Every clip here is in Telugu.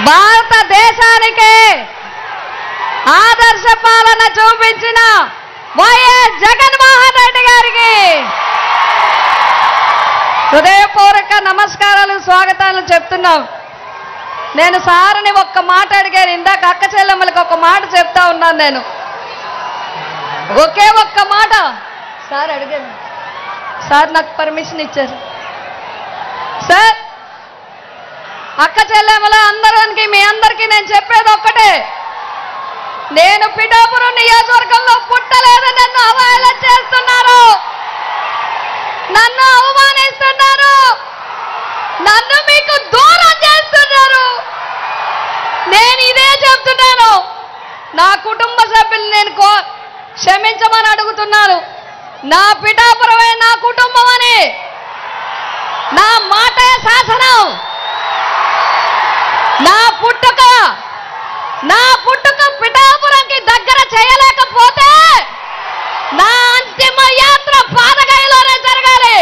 భారతదేశానికి ఆదర్శ పాలన చూపించిన వైఎస్ జగన్మోహన్ రెడ్డి గారికి హృదయపూర్వక నమస్కారాలు, స్వాగతాలు చెప్తున్నాం. నేను సార్ని ఒక్క మాట అడిగాను, ఇందాక అక్క చెల్లెమ్మలకి ఒక మాట చెప్తా ఉన్నాను. నేను ఒకే ఒక్క మాట సార్ అడిగాను. సార్ నాకు పర్మిషన్ ఇచ్చారు. సార్, అక్క చెల్లెమ్మల అందరికి మీ అందరికీ నేను చెప్పేది ఒక్కటే, నేను పిఠాపురం నియోజకవర్గంలో పుట్టలేదు. నన్ను అవహేళన చేస్తున్నారు, నన్ను అవమానిస్తున్నారు, నన్ను మీకు దూరం చేస్తున్నారు. నేను ఇదే చెప్తున్నాను, నా కుటుంబ సభ్యులు నేను క్షమించమని అడుగుతున్నాను. నా పిఠాపురమే నా కుటుంబం అని, నా మాటే శాసనం. నా పుట్టుక పిఠాపురంకి దగ్గర చేయలేకపోతే నా అంతిమ యాత్ర పాదగయలోనే జరగాలి.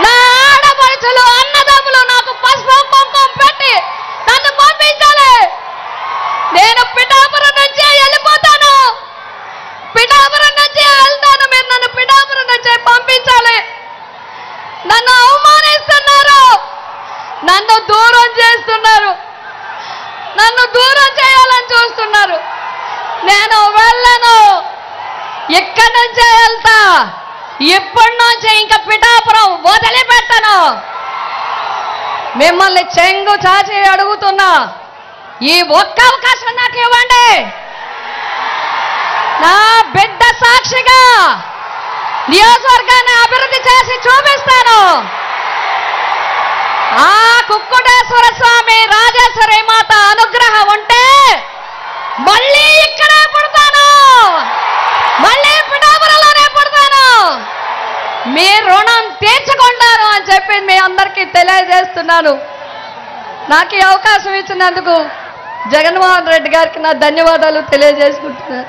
నా ఆడపడుచులు అన్నదమ్ములు నాకు పసుపు కుంకుమ పెట్టి నన్ను పంపించాలి. నేను పిఠాపురం నుంచే వెళ్ళిపోతాను, పిఠాపురం నుంచే వెళ్తాను. మీరు నన్ను పిఠాపురం నుంచే పంపించాలి. నన్ను అవమానిస్తున్నారు, నన్ను దూరం చేస్తున్నారు, నన్ను దూరం చేయాలని చూస్తున్నారు. నేను వెళ్ళను, ఇక్కడి నుంచే వెళ్తా. ఇప్పటి నుంచి ఇంకా పిఠాపురం వదిలిపెట్టను. మిమ్మల్ని చెంగు చాచి అడుగుతున్నా, ఈ ఒక్క అవకాశం నాకు ఇవ్వండి. నా బిడ్డ సాక్షిగా నియోజకవర్గాన్ని అభివృద్ధి చేసి చూపిస్తాను. ఆ కుక్కుటేశ్వర స్వామి రాజేశ్వరి మాత అనుగ్రహం ఉంటే మళ్ళీ ఇక్కడే పుడతాను, మళ్ళీ పిఠాపురంలోనే పుడతాను. మీ రుణం తీర్చుకుంటాను అని చెప్పి మీ అందరికీ తెలియజేస్తున్నాను. నాకు ఈ అవకాశం ఇచ్చినందుకు జగన్మోహన్ రెడ్డి గారికి నా ధన్యవాదాలు తెలియజేసుకుంటున్నాను.